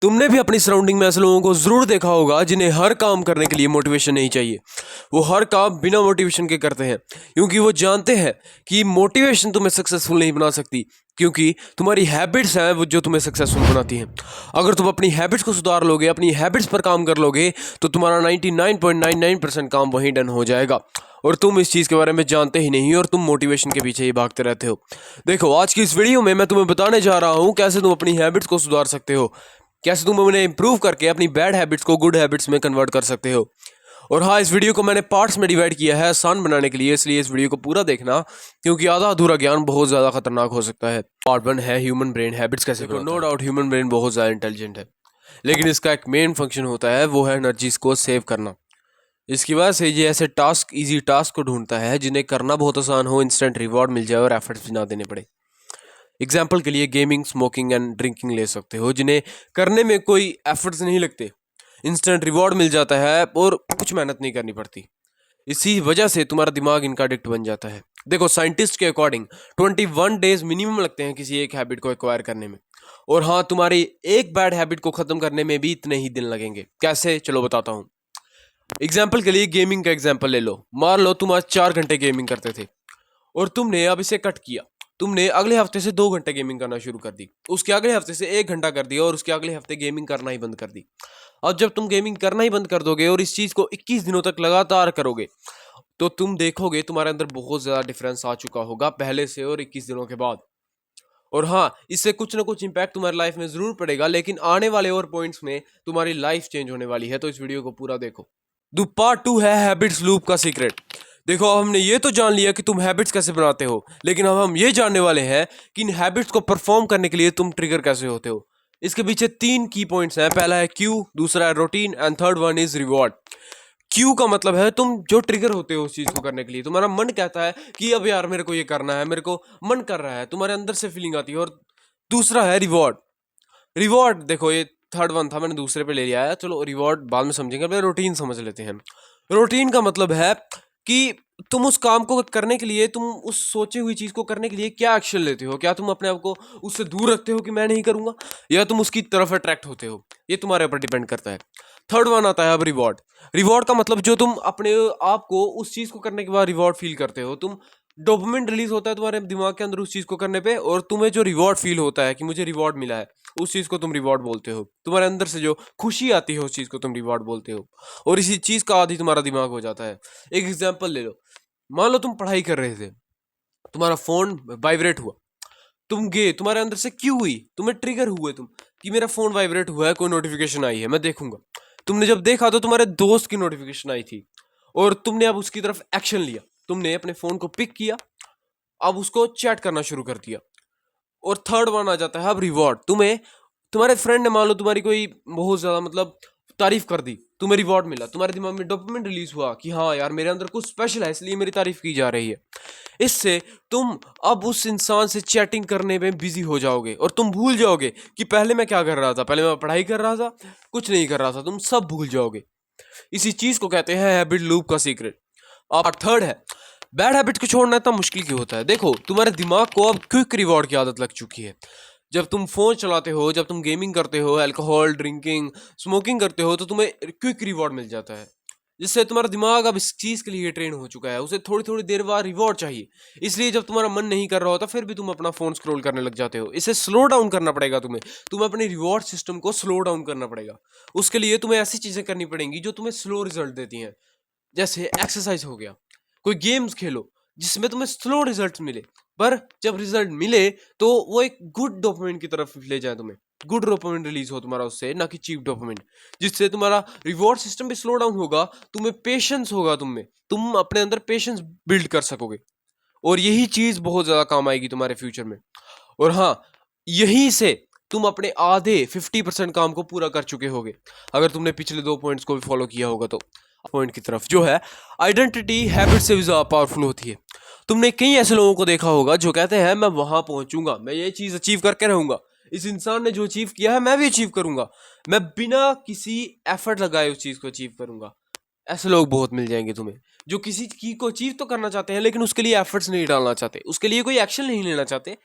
तुमने भी अपनी सराउंडिंग में ऐसे लोगों को ज़रूर देखा होगा जिन्हें हर काम करने के लिए मोटिवेशन नहीं चाहिए। वो हर काम बिना मोटिवेशन के करते हैं क्योंकि वो जानते हैं कि मोटिवेशन तुम्हें सक्सेसफुल नहीं बना सकती, क्योंकि तुम्हारी हैबिट्स हैं वो जो तुम्हें सक्सेसफुल बनाती हैं। अगर तुम अपनी हैबिट्स को सुधार लोगे, अपनी हैबिट्स पर काम कर लोगे, तो तुम्हारा 99.99% काम वहीं डन हो जाएगा और तुम इस चीज़ के बारे में जानते ही नहीं और तुम मोटिवेशन के पीछे ही भागते रहते हो। देखो, आज की इस वीडियो में मैं तुम्हें बताने जा रहा हूँ कैसे तुम अपनी हैबिट्स को सुधार सकते हो, कैसे तुम उन्हें इंप्रूव करके अपनी बैड हैबिट्स को गुड हैबिट्स में कन्वर्ट कर सकते हो। और हाँ, इस वीडियो को मैंने पार्ट्स में डिवाइड किया है आसान बनाने के लिए, इसलिए इस वीडियो को पूरा देखना, क्योंकि आधा अधूरा ज्ञान बहुत ज़्यादा खतरनाक हो सकता है। पार्ट 1 है ह्यूमन ब्रेन हैबिट्स कैसे बनाता है। नो डाउट ह्यूमन ब्रेन बहुत ज़्यादा इंटेलिजेंट है, लेकिन इसका एक मेन फंक्शन होता है, वो है एनर्जीज को सेव करना। इसकी वजह से ये ऐसे टास्क, इजी टास्क को ढूंढता है जिन्हें करना बहुत आसान हो, इंस्टेंट रिवॉर्ड मिल जाए और एफर्ट्स भी ना देने पड़े। एग्जाम्पल के लिए गेमिंग, स्मोकिंग एंड ड्रिंकिंग ले सकते हो, जिन्हें करने में कोई एफर्ट्स नहीं लगते, इंस्टेंट रिवॉर्ड मिल जाता है और कुछ मेहनत नहीं करनी पड़ती। इसी वजह से तुम्हारा दिमाग इनका एडिक्ट बन जाता है। देखो, साइंटिस्ट के अकॉर्डिंग 21 डेज मिनिमम लगते हैं किसी एक हैबिट को एक्वायर करने में, और हाँ, तुम्हारी एक बैड हैबिट को ख़त्म करने में भी इतने ही दिन लगेंगे। कैसे, चलो बताता हूँ। एग्जाम्पल के लिए गेमिंग का एग्जाम्पल ले लो। मान लो तुम आज 4 घंटे गेमिंग करते थे और तुमने अब इसे कट किया। तुमने अगले हफ्ते से 2 घंटे गेमिंग करना शुरू कर दी, उसके अगले हफ्ते से 1 घंटा कर दिया और उसके अगले हफ्ते गेमिंग करना ही बंद कर दी। अब जब तुम गेमिंग करना ही बंद कर दोगे और इस चीज़ को 21 दिनों तक लगातार करोगे, तो तुम देखोगे तुम्हारे अंदर बहुत ज़्यादा डिफरेंस आ चुका होगा पहले से और 21 दिनों के बाद। और हाँ, इससे कुछ ना कुछ इम्पैक्ट तुम्हारी लाइफ में ज़रूर पड़ेगा, लेकिन आने वाले और पॉइंट्स में तुम्हारी लाइफ चेंज होने वाली है। तो इस वीडियो को पूरा देखो। पार्ट 2 है हैबिट्स लूप का सीक्रेट। देखो, अब हमने ये तो जान लिया कि तुम हैबिट्स कैसे बनाते हो, लेकिन अब हम ये जानने वाले हैं कि इन हैबिट्स को परफॉर्म करने के लिए तुम ट्रिगर कैसे होते हो। इसके पीछे 3 की पॉइंट्स हैं। पहला है क्यू, दूसरा है routine and third one is reward. Q का मतलब है तुम जो ट्रिगर होते हो उस चीज़ को करने के लिए। तुम्हारा मन कहता है कि अब यार मेरे को ये करना है, मेरे को मन कर रहा है, तुम्हारे अंदर से फीलिंग आती है। और दूसरा है रिवॉर्ड। रिवॉर्ड, देखो ये थर्ड वन था, मैंने दूसरे पे ले लिया है, चलो रिवॉर्ड बाद में समझेंगे, पहले रूटीन समझ लेते हैं। रूटीन का मतलब है कि तुम उस काम को करने के लिए, तुम उस सोची हुई चीज़ को करने के लिए क्या एक्शन लेते हो। क्या तुम अपने आप को उससे दूर रखते हो कि मैं नहीं करूँगा, या तुम उसकी तरफ अट्रैक्ट होते हो, ये तुम्हारे ऊपर डिपेंड करता है। थर्ड वन आता है अब रिवॉर्ड। रिवॉर्ड का मतलब जो तुम अपने आप को उस चीज़ को करने के बाद रिवॉर्ड फील करते हो। तुम डोपामिन रिलीज होता है तुम्हारे दिमाग के अंदर उस चीज़ को करने पे, और तुम्हें जो रिवॉर्ड फील होता है कि मुझे रिवॉर्ड मिला है, उस चीज़ को तुम रिवॉर्ड बोलते हो। तुम्हारे अंदर से जो खुशी आती है उस चीज़ को तुम रिवॉर्ड बोलते हो, और इसी चीज़ का आदी तुम्हारा दिमाग हो जाता है। एक एग्जाम्पल ले लो। मान लो तुम पढ़ाई कर रहे थे, तुम्हारा फोन वाइब्रेट हुआ, तुम गए, तुम्हारे अंदर से क्यों हुई, तुम्हें ट्रिगर हुए तुम कि मेरा फोन वाइब्रेट हुआ है, कोई नोटिफिकेशन आई है, मैं देखूंगा। तुमने जब देखा तो तुम्हारे दोस्त की नोटिफिकेशन आई थी और तुमने अब उसकी तरफ एक्शन लिया। तुमने अपने फोन को पिक किया, अब उसको चैट करना शुरू कर दिया। और थर्ड वन आ जाता है अब रिवॉर्ड। तुम्हें तुम्हारे फ्रेंड ने, मान लो तुम्हारी कोई बहुत ज़्यादा मतलब तारीफ कर दी, तुम्हें रिवॉर्ड मिला, तुम्हारे दिमाग में डोपामिन रिलीज हुआ कि हाँ यार मेरे अंदर कुछ स्पेशल है, इसलिए मेरी तारीफ की जा रही है। इससे तुम अब उस इंसान से चैटिंग करने में बिजी हो जाओगे और तुम भूल जाओगे कि पहले मैं क्या कर रहा था। पहले मैं पढ़ाई कर रहा था, कुछ नहीं कर रहा था, तुम सब भूल जाओगे। इसी चीज़ को कहते हैं हैबिट लूप का सीक्रेट। और थर्ड है, बैड हैबिट को छोड़ना इतना मुश्किल क्यों होता है। देखो, तुम्हारे दिमाग को अब क्विक रिवॉर्ड की आदत लग चुकी है। जब तुम फोन चलाते हो, जब तुम गेमिंग करते हो, अल्कोहल ड्रिंकिंग, स्मोकिंग करते हो, तो तुम्हें क्विक रिवॉर्ड मिल जाता है, जिससे तुम्हारा दिमाग अब इस चीज़ के लिए ट्रेन हो चुका है, उसे थोड़ी थोड़ी देर बाद रिवॉर्ड चाहिए। इसलिए जब तुम्हारा मन नहीं कर रहा होता फिर भी तुम अपना फोन स्क्रॉल करने लग जाते हो। इसे स्लो डाउन करना पड़ेगा तुम्हें अपने रिवॉर्ड सिस्टम को स्लो डाउन करना पड़ेगा। उसके लिए तुम्हें ऐसी चीज़ें करनी पड़ेंगी जो तुम्हें स्लो रिजल्ट देती हैं, जैसे एक्सरसाइज हो गया, कोई गेम्स खेलो जिसमें तुम्हें स्लो रिजल्ट मिले, पर जब रिजल्ट मिले तो वो एक गुड डोपामिन की तरफ ले जाए, तुम्हें गुड डोपामिन रिलीज हो तुम्हारा उससे, ना कि चीप डोपामिन, जिससे तुम्हारा रिवॉर्ड सिस्टम भी स्लो डाउन होगा। तुम्हें पेशेंस होगा, तुम अपने अंदर पेशेंस बिल्ड कर सकोगे, और यही चीज़ बहुत ज़्यादा काम आएगी तुम्हारे फ्यूचर में। और हाँ, यहीं से तुम अपने आधे 50% काम को पूरा कर चुके होगे, अगर तुमने पिछले 2 पॉइंट्स को भी फॉलो किया होगा। तो पॉइंट की तरफ जो है, आइडेंटिटी हैबिट से भी ज़्यादा पावरफुल होती है। तुमने कई ऐसे लोगों को देखा होगा जो कहते हैं मैं वहां पहुंचूंगा, मैं ये चीज़ अचीव करके रहूंगा, इस इंसान ने जो अचीव किया है मैं भी अचीव करूंगा, मैं बिना किसी एफर्ट लगाए उस चीज़ को अचीव करूंगा। ऐसे लोग बहुत मिल जाएंगे तुम्हें, जो किसी चीज़ को अचीव तो करना चाहते हैं लेकिन उसके लिए एफर्ट्स नहीं डालना चाहते, उसके लिए कोई एक्शन नहीं लेना चाहते,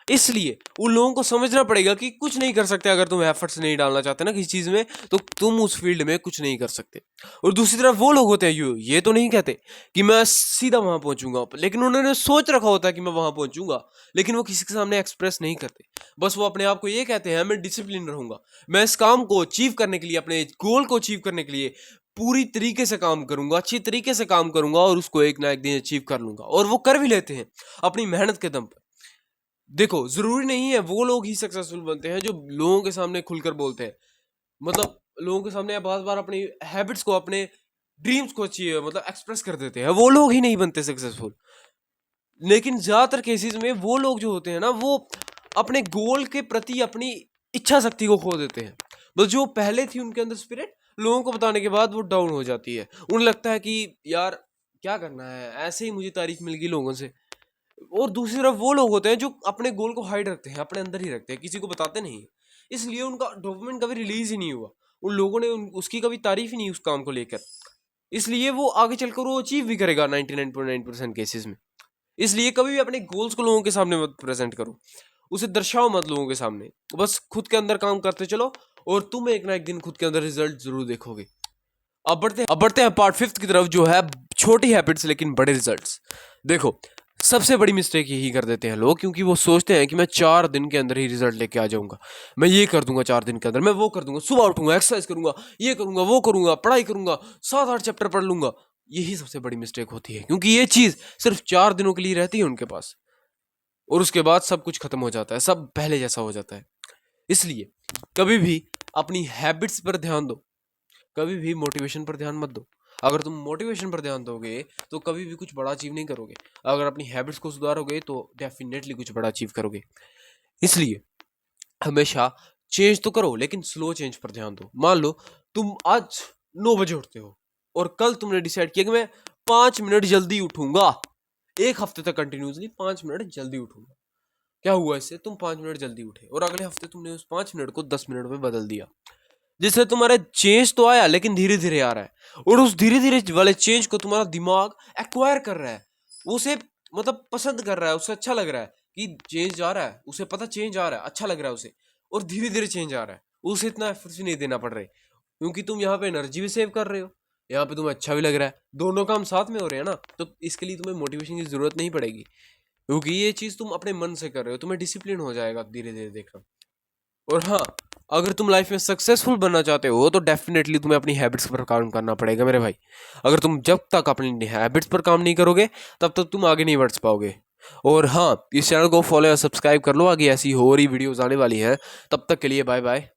इसलिए उन लोगों को समझना पड़ेगा कि कुछ नहीं कर सकते अगर तुम एफर्ट्स नहीं डालना चाहते ना किसी चीज़ में, तो तुम उस फील्ड में कुछ नहीं कर सकते। और दूसरी तरफ वो लोग होते हैं ये तो नहीं कहते कि मैं सीधा वहां पहुंचूंगा, लेकिन उन्होंने सोच रखा होता है कि मैं वहां पहुंचूंगा, लेकिन वो किसी के सामने एक्सप्रेस नहीं करते। बस वो अपने आप को ये कहते हैं मैं डिसिप्लिन रहूंगा, मैं इस काम को अचीव करने के लिए, अपने गोल को अचीव करने के लिए पूरी तरीके से काम करूंगा, अच्छी तरीके से काम करूंगा और उसको एक ना एक दिन अचीव कर लूंगा। और वो कर भी लेते हैं अपनी मेहनत के दम पर। देखो, जरूरी नहीं है वो लोग ही सक्सेसफुल बनते हैं जो लोगों के सामने खुलकर बोलते हैं, मतलब लोगों के सामने बार बार अपनी हैबिट्स को, अपने ड्रीम्स को अचीव मतलब एक्सप्रेस कर देते हैं, वो लोग ही नहीं बनते सक्सेसफुल। लेकिन ज्यादातर केसेस में वो लोग जो होते हैं ना, वो अपने गोल के प्रति अपनी इच्छा शक्ति को खो देते हैं। बस जो पहले थी उनके अंदर स्पिरिट, लोगों को बताने के बाद वो डाउन हो जाती है। उन्हें लगता है कि यार क्या करना है, ऐसे ही मुझे तारीफ मिल गई लोगों से। और दूसरी तरफ वो लोग होते हैं जो अपने गोल को हाइड रखते हैं, अपने अंदर ही रखते हैं, किसी को बताते नहीं, इसलिए उनका डॉक्यूमेंट कभी रिलीज ही नहीं हुआ, उन लोगों ने उसकी कभी तारीफ ही नहीं उस काम को लेकर, इसलिए वो आगे चलकर वो अचीव भी करेगा 99.9% केसेस में। इसलिए कभी भी अपने गोल्स को लोगों के सामने मत प्रेजेंट करो, उसे दर्शाओ मत लोगों के सामने, बस खुद के अंदर काम करते चलो और तुम एक ना एक दिन खुद के अंदर रिजल्ट जरूर देखोगे। अब बढ़ते हैं पार्ट 5 की तरफ, जो है छोटी हैबिट्स लेकिन बड़े रिजल्ट्स। देखो, सबसे बड़ी मिस्टेक यही कर देते हैं लोग, क्योंकि वो सोचते हैं कि मैं 4 दिन के अंदर ही रिजल्ट लेके आ जाऊंगा, मैं ये कर दूंगा 4 दिन के अंदर, मैं वो कर दूंगा, सुबह उठूंगा, एक्सरसाइज करूंगा, ये करूंगा, वो करूंगा, पढ़ाई करूंगा, 7-8 चैप्टर पढ़ लूंगा। यही सबसे बड़ी मिस्टेक होती है, क्योंकि ये चीज सिर्फ 4 दिनों के लिए रहती है उनके पास, और उसके बाद सब कुछ खत्म हो जाता है, सब पहले जैसा हो जाता है। इसलिए कभी भी अपनी हैबिट्स पर ध्यान दो, कभी भी मोटिवेशन पर ध्यान मत दो। अगर तुम मोटिवेशन पर ध्यान दोगे तो कभी भी कुछ बड़ा अचीव नहीं करोगे, अगर अपनी हैबिट्स को सुधारोगे तो डेफिनेटली कुछ बड़ा अचीव करोगे। इसलिए हमेशा चेंज तो करो, लेकिन स्लो चेंज पर ध्यान दो। मान लो तुम आज 9 बजे उठते हो और कल तुमने डिसाइड किया कि मैं 5 मिनट जल्दी उठूंगा, एक हफ्ते तक कंटिन्यूसली 5 मिनट जल्दी उठूंगा। क्या हुआ इससे? तुम 5 मिनट जल्दी उठे और अगले हफ्ते तुमने उस 5 मिनट को 10 मिनट में बदल दिया, जिससे तुम्हारा चेंज तो आया लेकिन धीरे धीरे आ रहा है, और उस धीरे धीरे वाले चेंज को तुम्हारा दिमाग एक्वायर कर रहा है, उसे मतलब पसंद कर रहा है, उसे अच्छा लग रहा है कि चेंज आ रहा है, उसे पता चेंज आ रहा है, अच्छा लग रहा है उसे, और धीरे धीरे चेंज आ रहा है, उसे इतना एफर्ट भी नहीं देना पड़ रहा है, क्योंकि तुम यहाँ पे एनर्जी भी सेव कर रहे हो, यहाँ पे तुम्हें अच्छा भी लग रहा है, दोनों काम साथ में हो रहे हैं ना, तो इसके लिए तुम्हें मोटिवेशन की जरूरत नहीं पड़ेगी, क्योंकि ये चीज तुम अपने मन से कर रहे हो, तुम्हें डिसिप्लिन हो जाएगा धीरे धीरे देखना। और हाँ, अगर तुम लाइफ में सक्सेसफुल बनना चाहते हो तो डेफिनेटली तुम्हें अपनी हैबिट्स पर काम करना पड़ेगा मेरे भाई। अगर तुम जब तक अपनी हैबिट्स पर काम नहीं करोगे तब तक तुम आगे नहीं बढ़ पाओगे। और हाँ, इस चैनल को फॉलो या सब्सक्राइब कर लो, आगे ऐसी हो रही वीडियोस आने वाली हैं। तब तक के लिए बाय बाय।